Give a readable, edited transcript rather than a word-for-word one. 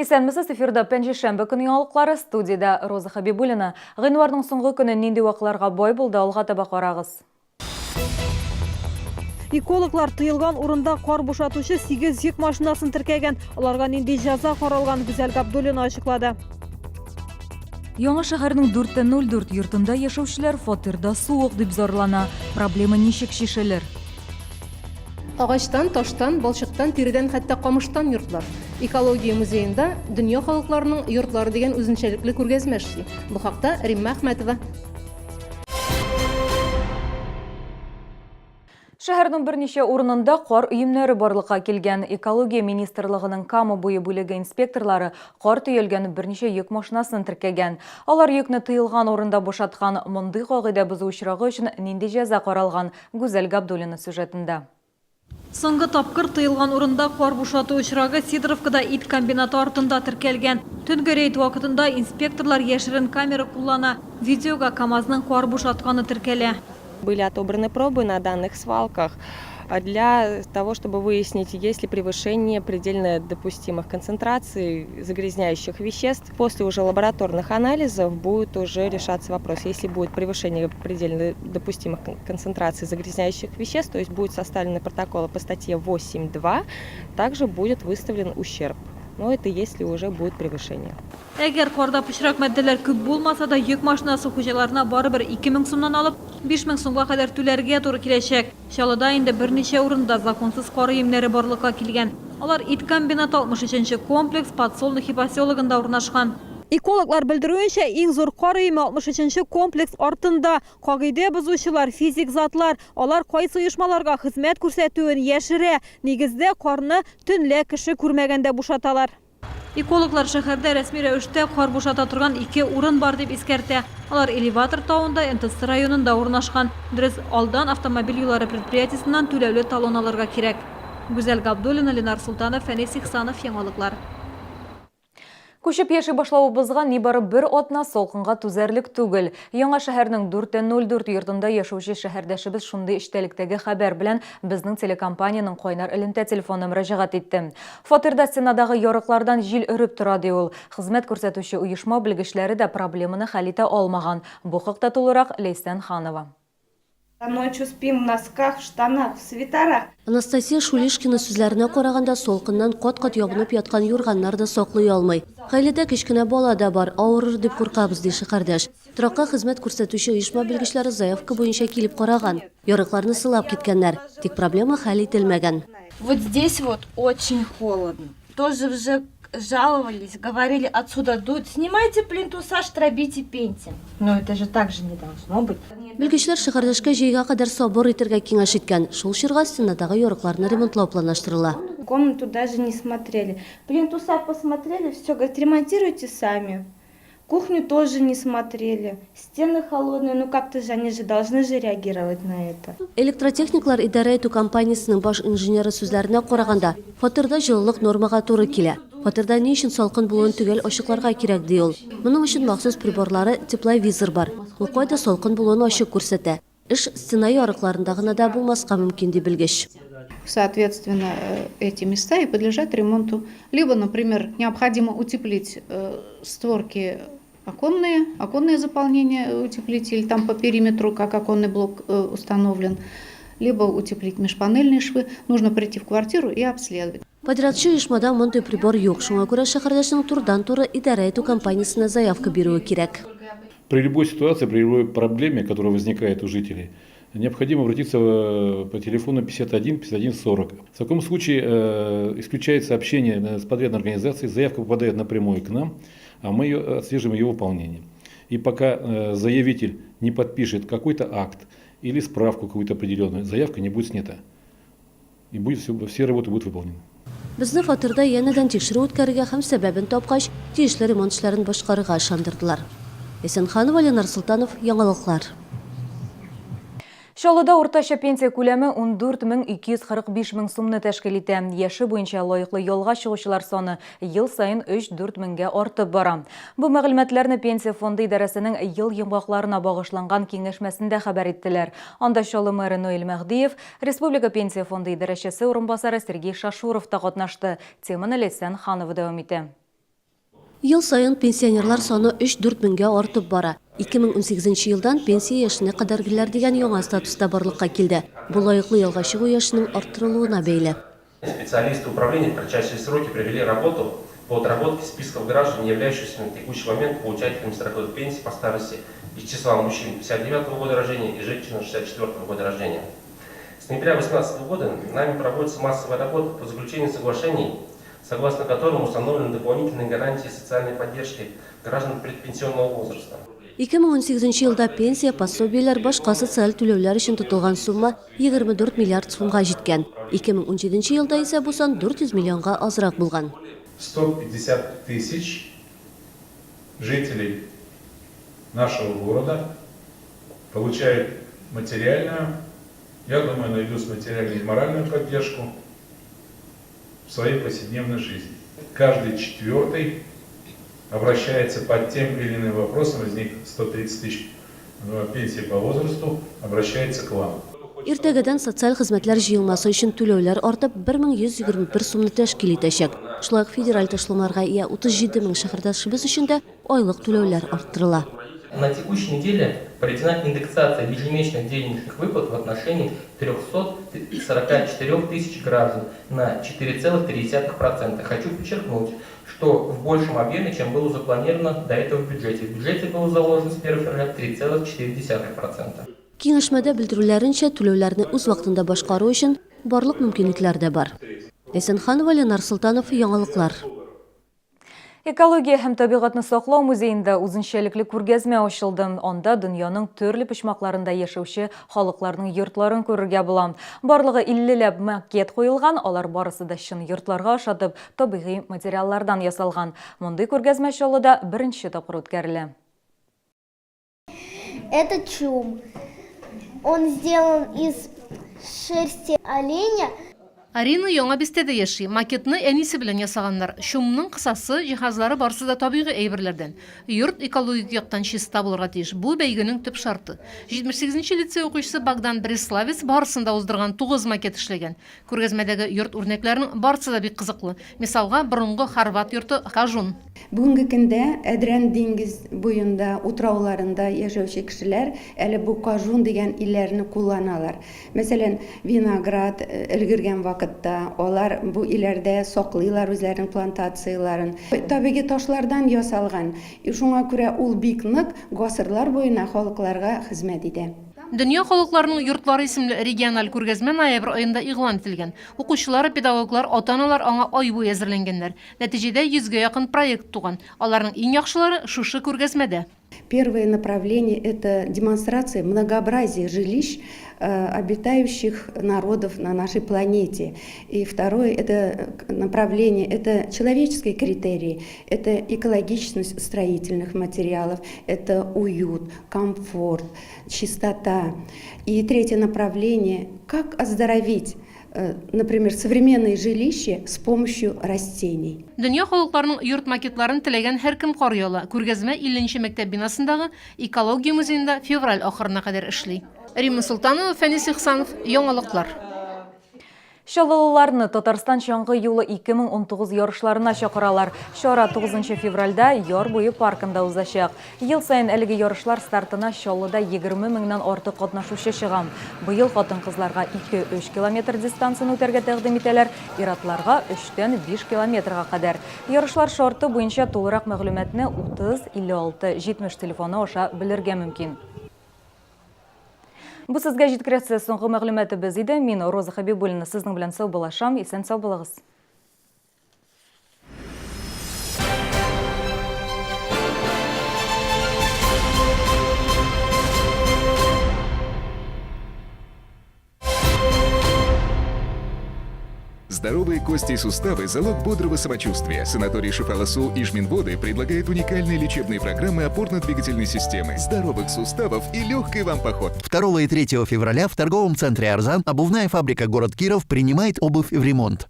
Исәнмесез, эфирда пәнжешәмбе көне яңалыклары, студияда Роза Хабибуллина. Гыйнварның соңгы көне нинди вакытларга бай булды, алга таба карагыз. Экологлар тыйылган урында кар бушатучы 8 йөк машинасын теркәгән. Аларга нинди жаза каралган, Гүзәл Габдуллина ачыклады. Яңа шәһәрнең 404 йортында яшәүчеләр фатирда суык дип зарлана. Проблема ничек шишелер? Ағаштан, таштан, балшыктан, тиридән, хәтта камыштан йортлар. Экология музейында дөнья халыкларының йортлары дигән үзенчәлекле күргәзмә эшли. Бу хакта Римма Әхмәтова. Шәһәрнең берничә урынында кар өемнәре барлыкка килгән. Экология министрлыгының Кама буе бүлеге инспекторлары кар төялгән берничә йөк машинасын теркәгән. Алар йөкне тыйылган урында бушаткан. Мондый кагыйдә бозу очрагы өчен нинди җәза каралган? Гүзәл Габдуллина сюжетында. Соңгы тапкыр тыйылган урында кар бушату очрагы Сидоровкада ит комбинаты артында теркәлгән. Төнге рейд вакытында инспекторлар яшерен камера куллана. Видеога КАМАЗның кар бушатканы теркәлә. Были отобраны пробы на данных свалках для того, чтобы выяснить, есть ли превышение предельно допустимых концентраций загрязняющих веществ. После уже лабораторных анализов будет уже решаться вопрос. Если будет превышение предельно допустимых концентраций загрязняющих веществ, то есть будет составлен протокол по статье 8.2, также будет выставлен ущерб. Но это если уже будет превышение. Әгәр карда пычрак матдәләр күп булмаса да, йөк машинасы хуҗаларына барыбер 2000 сумнан алып, 5000 сумга кадәр түләргә туры киләчәк. Чаллыда инде берничә урында законсыз кар өемнәре барлыкка килгән. Алар ит комбинаты 63-нче комплекс Подсолнухи поселогында урнашкан. Экологлар белдерүенчә, иң зур кар өеме 63-нче комплекс артында. Кагыйдә бозучылар, физик затлар, алар кайсы оешмаларга хезмәт күрсәтүен яшерә. Нигездә карны төнлә кеше күрмәгәндә бушаталар. Экологлар шәһәрдә рәсми рәвештә кар бушата торган 2 урын бар дип искәртә. Алар Элеватор тауында, НТС районында урнашкан. Дөрес, алдан автомобиль юллары предприятиесеннән түләүле талон алырга кирәк. Гүзәл Габдуллина, Ленар Султанов, Фәнис Ихсанов, яңалыклар. Күчеп яши башлавыбызга нибары бер атна салкынга түзәрлек түгел. Яңа шәһәрнең 404 йортында яшәүче шәһәрдәшебез шундый эчтәлектәге хәбәр белән безнең телекомпанияның кайнар элемтә телефоны мөрәҗәгать итте. Фатирда стенадагы ярыклардан җил өреп тора ди ул. Хезмәт күрсәтүче оешма белгечләре дә проблеманы хәл итә алмаган. Бу хакта тулырак Лейсән Ханова. Ночью спим в носках, в штанах, в свитерах. Анастасия Шулишкина сүзләренә караганда солкыннан кат-кат ябынып яткан юрганнар да саклый алмый. Гаиләдә кечкенә бала да бар, авырыр дип куркабыз ди шәһәрдәш. Торакка хезмәт күрсәтүче оешма белгечләре заявка буенча килеп караган. Ярыкларны сылап киткәннәр, тик проблема хәл ителмәгән. Вот здесь вот очень холодно. Тоже уже жаловались, говорили, отсюда дует. Снимайте плинтуса, штробите, пеньте. Но это же так же не должно быть. Белгечләр шәһәрдәшкә җәйгә кадәр сабыр итәргә киңәш иткән. Шул чорга стенадагы ярыкларны ремонтлау планлаштырыла. Комнату даже не смотрели. Плинтуса посмотрели, все, говорят, ремонтируйте сами. Кухню тоже не смотрели. Стены холодные, ну как-то же они же должны же реагировать на это. Электротехниклар идарә итү компаниясының баш инженеры сүзләренә караганда, фатирда җылылык нормага туры килә. Фатирда ни өчен салкын булуын түгел ачыкларга кирәк ди ул. Моның өчен махсус приборлары тепловизор бар. Ул кайда салкын булуын ачык күрсәтә. Эш стена ярыкларында гына да булмаска мөмкин ди белгеч. Соответственно, эти места и подлежат ремонту. Либо, например, необходимо утеплить створки оконные заполнения утеплить, или там по периметру, как оконный блок установлен, либо утеплить межпанельные швы. Нужно прийти в квартиру и обследовать. Подрядчы оешмада мондый прибор юк, шуңа күрә шәһәрдәшнең турыдан-туры идарә итү компаниясенә заявка бирүе кирәк. При любой ситуации, при любой проблеме, которая возникает у жителей, необходимо обратиться по телефону 51 51 40. В таком случае исключается общение с подрядной организацией, заявка попадает напрямую к нам, а мы отслеживаем ее выполнение. И пока заявитель не подпишет какой-то акт или справку какую-то определенную, заявка не будет снята. И все работы будут выполнены. Безне фатирда янәдән тикшерү үткәрергә һәм сәбәбен тапкач, тиешле ремонт эшләрен башкарырга ышандырдылар. Лейсән Ханова, Ленар Султанов, яңалыклар. Чаллыда уртача пенсия күләме 14,245 сумны тәшкил итә. Яшы буенча лаеклы ялга чыгучылар саны ел сайын 3-4 меңгә артып бара. Бу мәгълүматларны Пенсия фонды идарәсенең ел йомгакларына багышланган киңәшмәсендә хәбәр иттеләр. Анда Чаллы мэры Ноэль Мәхдиев, Республика Пенсия фонды идарәчесе урынбасары Сергей Шашуров та катнашты. Теманы Лейсән Ханова дәвам итә. Ел сайын пенсионерлар саны 3-4 меңгә артып бара. 2018 елдан пенсия яшына кадәргеләр дигән яңа статуста барлыкка килде. Бу лаеклы елга чыгу яшының арттырылуына бәйле. Специалисты управления в кратчайшие сроки провели работу по отработке списков граждан, не являющихся на текущий момент получателями страховых пенсий по старости из числа мужчин 59 года рождения и женщин 64 года рождения. С ноября 2018 года нами проводится массовая работа по заключению соглашений, согласно которым установлены дополнительные гарантии социальной поддержки граждан предпенсионного возраста. 2018 елда пенсия пособиеләр башка социаль түләүләр өчен тотылган сумма 24 миллиард сумга җиткән. 2017 елда исә бу сан 400 миллионга азрак булган. 150 тысяч жителей нашего города получают материальную, я думаю, найдут материальную и моральную поддержку в своей повседневной жизни. Каждый четвертый обращается по тем или иным вопросам, из них 130 тысяч пенсии по возрасту, обращается к вам. Иртәгәдән социаль хезмәтләр җыелмасы өчен түләүләр артып 1121 сумны тәшкил итәчәк. Шулай ук федераль ташламаларга ия 37 мең шәһәрдәшебез өчен дә айлык түләүләр арттырыла. На текущей неделе проведена индексация ежемесячных денежных выплат в отношении 344 тысяч граждан на 4,3%. Хочу подчеркнуть, что в большем объеме, чем было запланировано до этого в бюджете. В бюджете было заложено с 1 февраля 3,4%. Киңәшмәдә белдерүләренчә, түләүләрне үз вакытында башкару өчен барлык мөмкинлекләр дә бар. Әсәнханова, Ленар Султанов, яңалыклар. Экология һәм табигатны саклау музейында үзенчәлекле күргәзмә ачылды. Анда дөньяның төрле почмакларында яшәүче халыкларның йортларын күрергә була. Барлыгы 50ләп макет куелган, алар барысы да чын йортларга ошатып, табигый материаллардан ясалган. Мондый күргәзмә Чаллыда беренче тапкыр үткәрелә. Это чум. Он сделан из шерсти оленя. Арина яңа бистәдә яши. Макетны әнисе белән ясаганнар. Шумның кысасы, җиһазлары барысы да табигый әйберләрдән. Йорт экологик яктан чиста булырга тиеш. Бу бәйгенең төп шарты. 78-нче лицей укучысы Богдан Бреславец барысында уздырган 9 макет эшләгән. Күргәзмәдәге йорт үрнәкләренең барысы да бик кызыклы. Мисалга, борынгы Хорват йорты Кажун. Бүгенге көндә Әдрән диңгез буенда утрауларында яшәүче кешеләр әле бу Кажун дигән илләрне кулланалар. Мәсәлән, Виноград өлгергән вакытта алар бу илләрдә саклыйлар үзләренең плантацияларын. Табигый ташлардан ясалган. Шуңа күрә ул бик нык гасырлар буена халыкларга хезмәт итә. Дөнья халыкларының йортлары исемле региональ күргәзмә ноябрь аенда игълан ителгән. Укучылар, педагоглар, ата-аналар аңа ай буе әзерләнгәннәр. Нәтиҗәдә 100гә якын проект туган. Аларның иң яхшылары шушы күргәзмәдә. Первое направление – это демонстрация многообразия жилищ обитающих народов на нашей планете. И второе это направление – это человеческие критерии, это экологичность строительных материалов, это уют, комфорт, чистота. И третье направление – как оздоровить, например, современные жилища с помощью растений. Дөнья халыкларының йорт макетларын теләгән һәркем карый ала. Күргәзмә 50нче мәктәп бинасындагы экология музеенда февраль ахырына кадәр эшли. Римма Султанова, Фәнис Ихсанов, яңалыклар. Чаллыларны Татарстан чаңгы юлы 2019 ярышларына чакыралар. Чара 9 февральдә яр буе паркында узачак. Ел сайын әлеге ярышлар стартына Чаллыда 20 меңнән артык катнашучы чыгам. Быел хатын-кызларга 2-3 километр дистанцияны үтәргә тәкъдим итәләр, ир-атларга 3-5 километрга кадәр. Ярышлар шарты буенча тулырак мәгълүматны 30 56 70 телефоны аша белергә мөмкин. Бу сезгә җиткерәсе соңгы мәгълүматыбыз иде. Мин Роза Хабибуллина сезнең белән сау булашам. Исән сау булыгыз. Здоровые кости и суставы – залог бодрого самочувствия. Санаторий Шифаласу и Жминводы предлагает уникальные лечебные программы опорно-двигательной системы, здоровых суставов и легкий вам поход. 2 и 3 февраля в торговом центре «Арзан» обувная фабрика «Город Киров» принимает обувь в ремонт.